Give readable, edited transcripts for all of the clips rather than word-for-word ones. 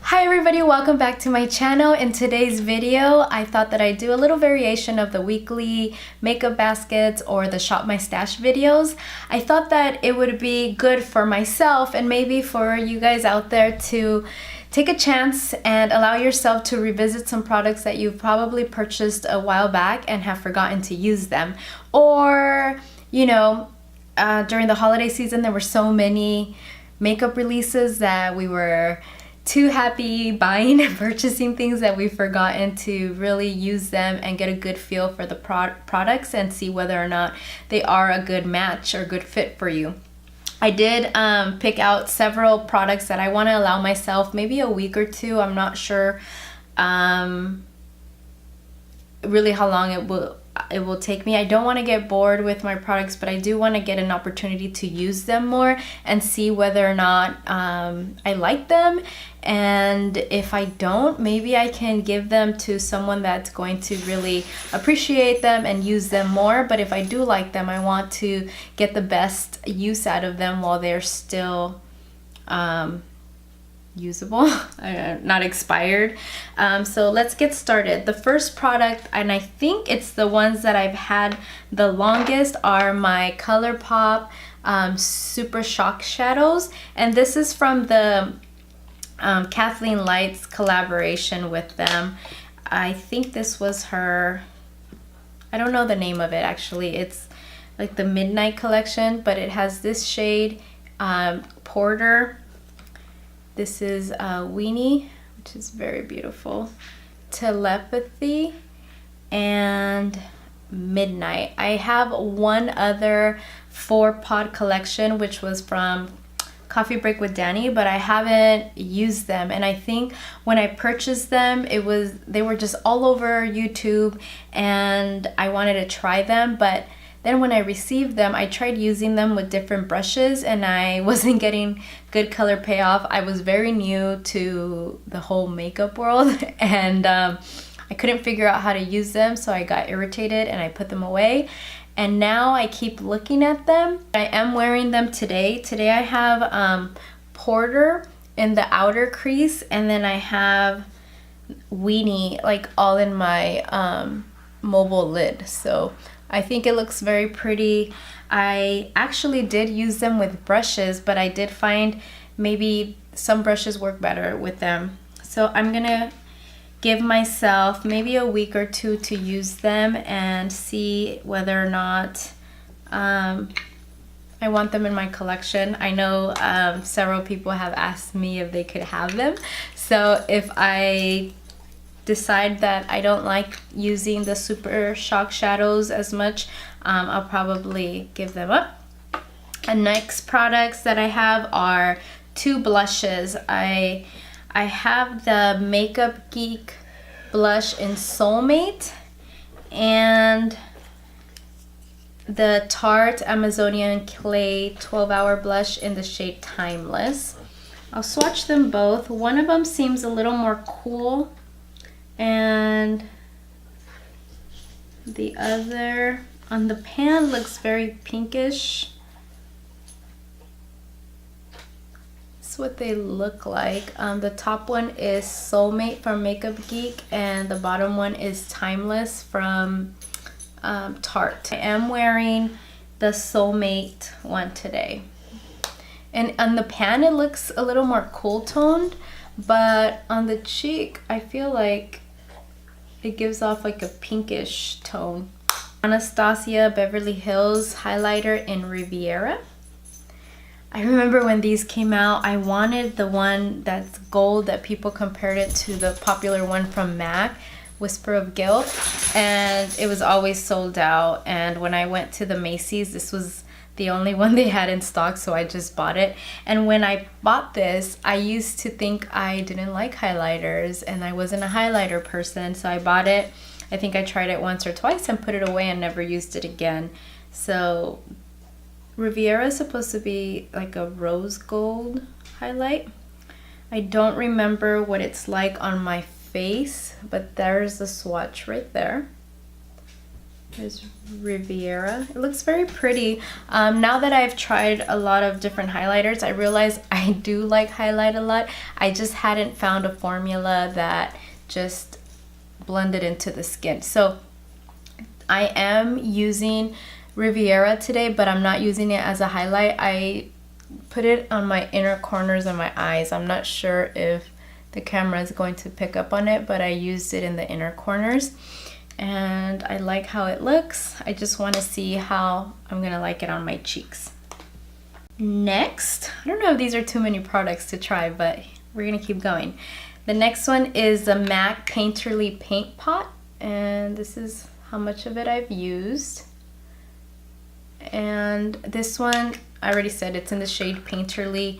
Hi everybody, welcome back to my channel. In today's video, I thought that I'd do a little variation of the weekly makeup baskets or the shop my stash videos. I thought that it would be good for myself and maybe for you guys out there to take a chance and allow yourself to revisit some products that you've probably purchased a while back and have forgotten to use them. Or, you know, during the holiday season, there were so many makeup releases that we were too happy buying and purchasing things that we've forgotten to really use them and get a good feel for the products and see whether or not they are a good match or good fit for you. I did pick out several products that I want to allow myself maybe a week or two. I'm not sure really how long it will take me. I don't want to get bored with my products, but I do want to get an opportunity to use them more and see whether or not I like them. And if I don't, maybe I can give them to someone that's going to really appreciate them and use them more. But if I do like them, I want to get the best use out of them while they're still usable, not expired. So let's get started. The first product, and I think it's the ones that I've had the longest, are my ColourPop Super Shock Shadows. And this is from the Kathleen Light's collaboration with them. I think this was her, I don't know the name of it actually. It's like the Midnight collection, but it has this shade, Porter. This is Weenie, which is very beautiful. Telepathy and Midnight. I have one other 4-pod collection, which was from Coffee Break with Danny, but I haven't used them. And I think when I purchased them, they were just all over YouTube and I wanted to try them. But then when I received them, I tried using them with different brushes and I wasn't getting good color payoff. I was very new to the whole makeup world and I couldn't figure out how to use them, so I got irritated and I put them away. And now I keep looking at them. I am wearing them today. Today I have Porter in the outer crease, and then I have Weenie like all in my mobile lid. So I think it looks very pretty. I actually did use them with brushes, but I did find maybe some brushes work better with them. So I'm gonna give myself maybe a week or two to use them and see whether or not I want them in my collection. I know several people have asked me if they could have them. So if I decide that I don't like using the Super Shock Shadows as much, I'll probably give them up. And next products that I have are 2 blushes. I have the Makeup Geek blush in Soulmate and the Tarte Amazonian Clay 12-hour blush in the shade Timeless. I'll swatch them both. One of them seems a little more cool and the other on the pan looks very pinkish. What they look like. The top one is Soulmate from Makeup Geek and the bottom one is Timeless from Tarte. I am wearing the Soulmate one today. And on the pan it looks a little more cool toned, but on the cheek I feel like it gives off like a pinkish tone. Anastasia Beverly Hills highlighter in Riviera. I remember when these came out, I wanted the one that's gold that people compared it to the popular one from MAC, Whisper of Guilt, and it was always sold out. And when I went to the Macy's, this was the only one they had in stock, so I just bought it. And when I bought this, I used to think I didn't like highlighters and I wasn't a highlighter person, so I bought it. I think I tried it once or twice and put it away and never used it again. So Riviera is supposed to be like a rose gold highlight. I don't remember what it's like on my face, but there's the swatch right there. There's Riviera. It looks very pretty. Now that I've tried a lot of different highlighters, I realize I do like highlight a lot. I just hadn't found a formula that just blended into the skin. So I am using Riviera today, but I'm not using it as a highlight. I put it on my inner corners of my eyes. I'm not sure if the camera is going to pick up on it, but I used it in the inner corners. And I like how it looks. I just want to see how I'm gonna like it on my cheeks. Next, I don't know if these are too many products to try, but we're gonna keep going. The next one is the MAC Painterly Paint Pot, and this is how much of it I've used. And this one, I already said it's in the shade Painterly.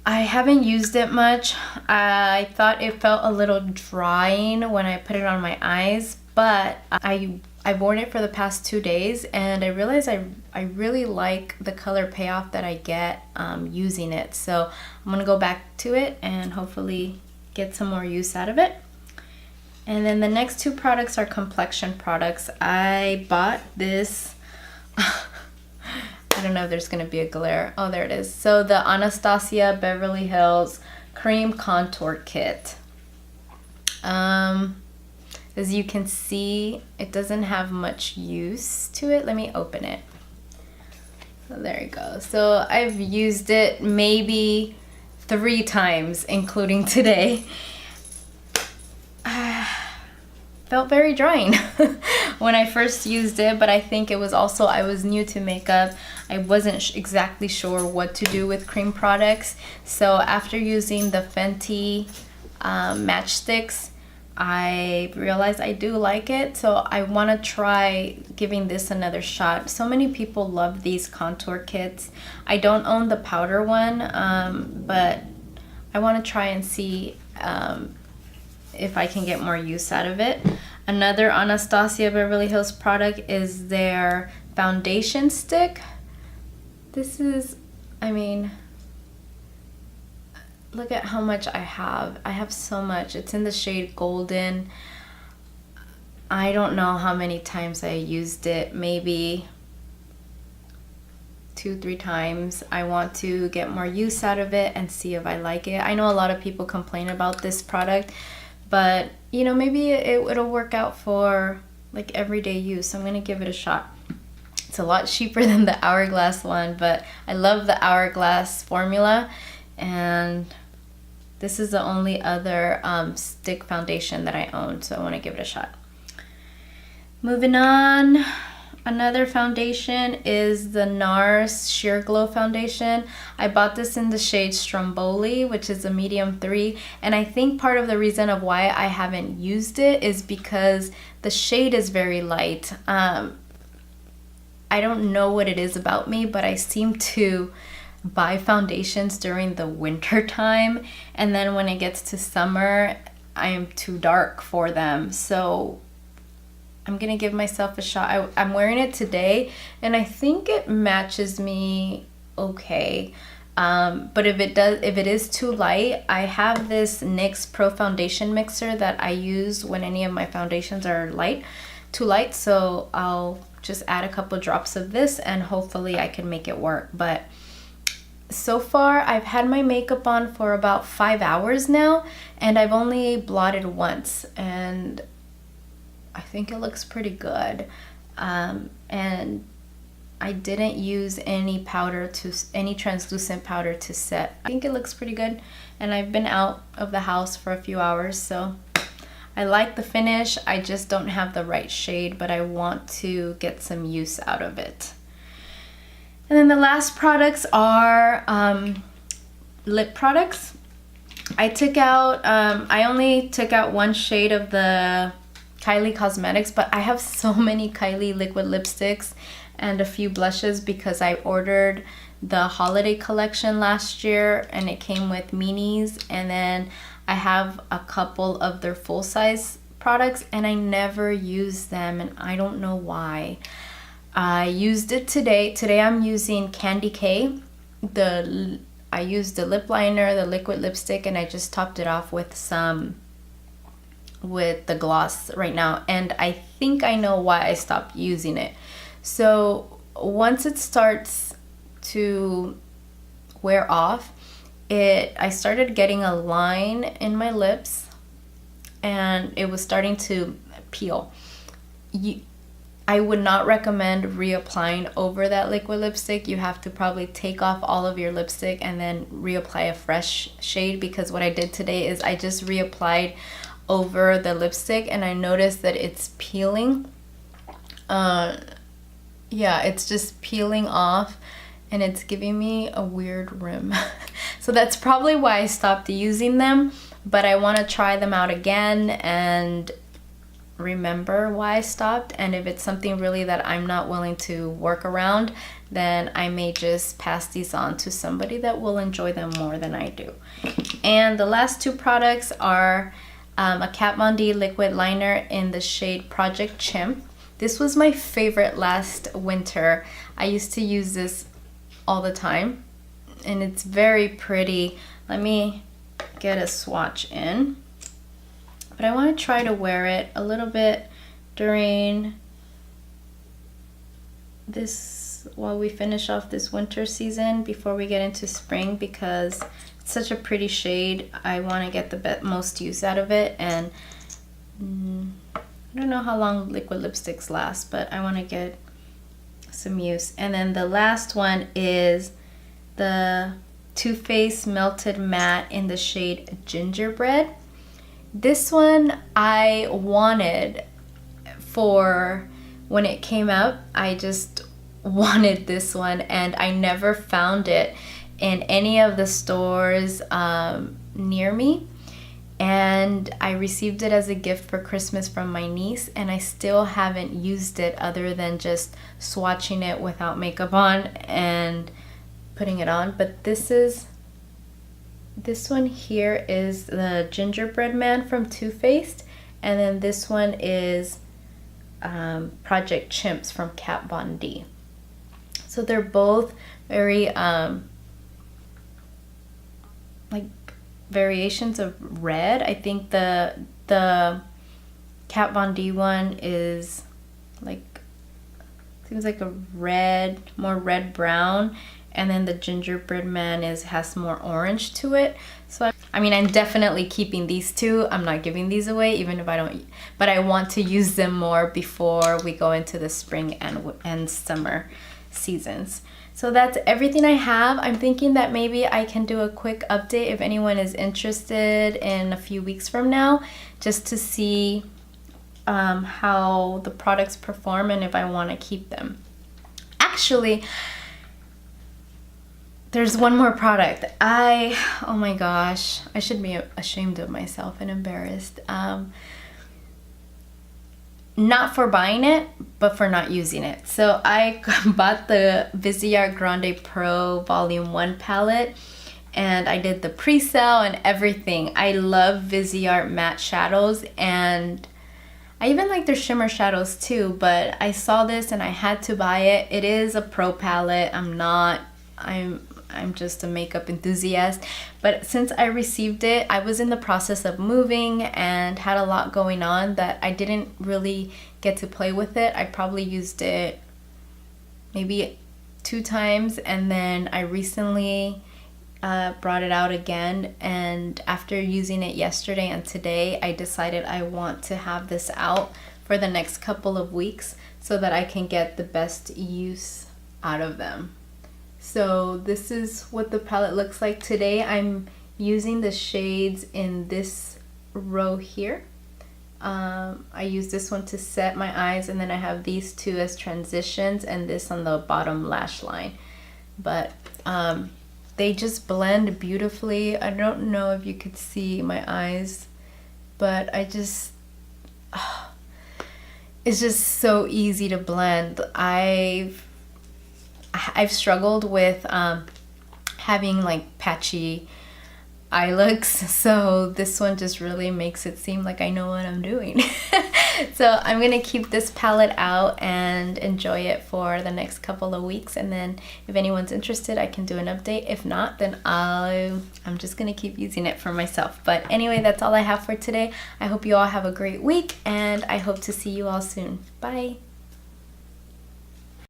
I haven't used it much. I thought it felt a little drying when I put it on my eyes, but I've worn it for the past 2 days and I realized I really like the color payoff that I get using it. So I'm gonna go back to it and hopefully get some more use out of it. And then the next 2 products are complexion products. I bought this I don't know if there's gonna be a glare. Oh, there it is. So the Anastasia Beverly Hills Cream Contour Kit. As you can see, it doesn't have much use to it. Let me open it. So there you go. So I've used it maybe 3 times, including today. Felt very drying when I first used it, but I think it was also, I was new to makeup. I wasn't exactly sure what to do with cream products. So after using the Fenty matchsticks, I realized I do like it. So I want to try giving this another shot. So many people love these contour kits. I don't own the powder one, but I want to try and see if I can get more use out of it. Another Anastasia Beverly Hills product is their foundation stick. This is, I mean, look at how much I have. I have so much. It's in the shade Golden. I don't know how many times I used it, maybe 2-3 times. I want to get more use out of it and see if I like it. I know a lot of people complain about this product, but you know, maybe it'll work out for like everyday use. So I'm gonna give it a shot. It's a lot cheaper than the Hourglass one, but I love the Hourglass formula, and this is the only other stick foundation that I own, so I want to give it a shot. Moving on, another foundation is the NARS Sheer Glow foundation. I bought this in the shade Stromboli, which is a medium 3, and I think part of the reason of why I haven't used it is because the shade is very light. I don't know what it is about me, but I seem to buy foundations during the winter time, and then when it gets to summer, I am too dark for them. So I'm gonna give myself a shot. I'm wearing it today, and I think it matches me okay. But if it is too light, I have this NYX Pro Foundation Mixer that I use when any of my foundations are too light. So I'll just add a couple drops of this, and hopefully I can make it work. But so far, I've had my makeup on for about 5 hours now, and I've only blotted once, and I think it looks pretty good. And I didn't use any translucent powder to set. I think it looks pretty good, and I've been out of the house for a few hours, so I like the finish. I just don't have the right shade, but I want to get some use out of it. And then the last products are lip products. I only took out one shade of the Kylie Cosmetics, but I have so many Kylie liquid lipsticks and a few blushes because I ordered the holiday collection last year and it came with minis, and then I have a couple of their full-size products and I never use them, and I don't know why. I used it today. Today I'm using Candy K. I used the lip liner, the liquid lipstick, and I just topped it off with some with the gloss right now, and I think I know why I stopped using it. So once it starts to wear off, I started getting a line in my lips and it was starting to peel. I would not recommend reapplying over that liquid lipstick. You have to probably take off all of your lipstick and then reapply a fresh shade, because what I did today is I just reapplied over the lipstick and I noticed that it's peeling. Yeah, it's just peeling off and it's giving me a weird rim. So that's probably why I stopped using them, but I want to try them out again and remember why I stopped. And if it's something really that I'm not willing to work around, then I may just pass these on to somebody that will enjoy them more than I do. And the last two products are a Kat Von D liquid liner in the shade Project Chimp. This was my favorite last winter. I used to use this all the time and it's very pretty. Let me get a swatch in. But I want to try to wear it a little bit during this, while we finish off this winter season before we get into spring, because it's such a pretty shade. I want to get the most use out of it, and I don't know how long liquid lipsticks last, but I want to get some use. And then the last one is the Too Faced Melted Matte in the shade Gingerbread. This one I wanted for when it came out. I just wanted this one and I never found it in any of the stores near me. And I received it as a gift for Christmas from my niece, and I still haven't used it other than just swatching it without makeup on and putting it on. But this one here is the Gingerbread Man from Too Faced, and then this one is Project Chimps from Kat Von D. So they're both very like variations of red. I think the Kat Von D one is like, seems like a red, more red brown, and then the Gingerbread Man has more orange to it. So I mean, I'm definitely keeping these two. I'm not giving these away, even if I don't, but I want to use them more before we go into the spring and summer seasons. So that's everything I have. I'm thinking that maybe I can do a quick update if anyone is interested in a few weeks from now, just to see how the products perform and if I want to keep them. Actually, there's one more product. Oh my gosh, I should be ashamed of myself and embarrassed. Not for buying it, but for not using it. So I bought the Viseart Grande Pro Volume 1 palette, and I did the pre-sale and everything. I love Viseart matte shadows, and I even like their shimmer shadows too, but I saw this and I had to buy it. It is a pro palette. I'm just a makeup enthusiast, but since I received it, I was in the process of moving and had a lot going on that I didn't really get to play with it. I probably used it maybe 2 times, and then I recently brought it out again, and after using it yesterday and today, I decided I want to have this out for the next couple of weeks so that I can get the best use out of them. So this is what the palette looks like today. I'm using the shades in this row here. I use this one to set my eyes, and then I have these two as transitions and this on the bottom lash line. But they just blend beautifully. I don't know if you could see my eyes, but it's just so easy to blend. I've struggled with having like patchy eye looks, so this one just really makes it seem like I know what I'm doing. So I'm gonna keep this palette out and enjoy it for the next couple of weeks, and then if anyone's interested, I can do an update. If not, then I'm just gonna keep using it for myself. But anyway, that's all I have for today. I hope you all have a great week, and I hope to see you all soon. Bye.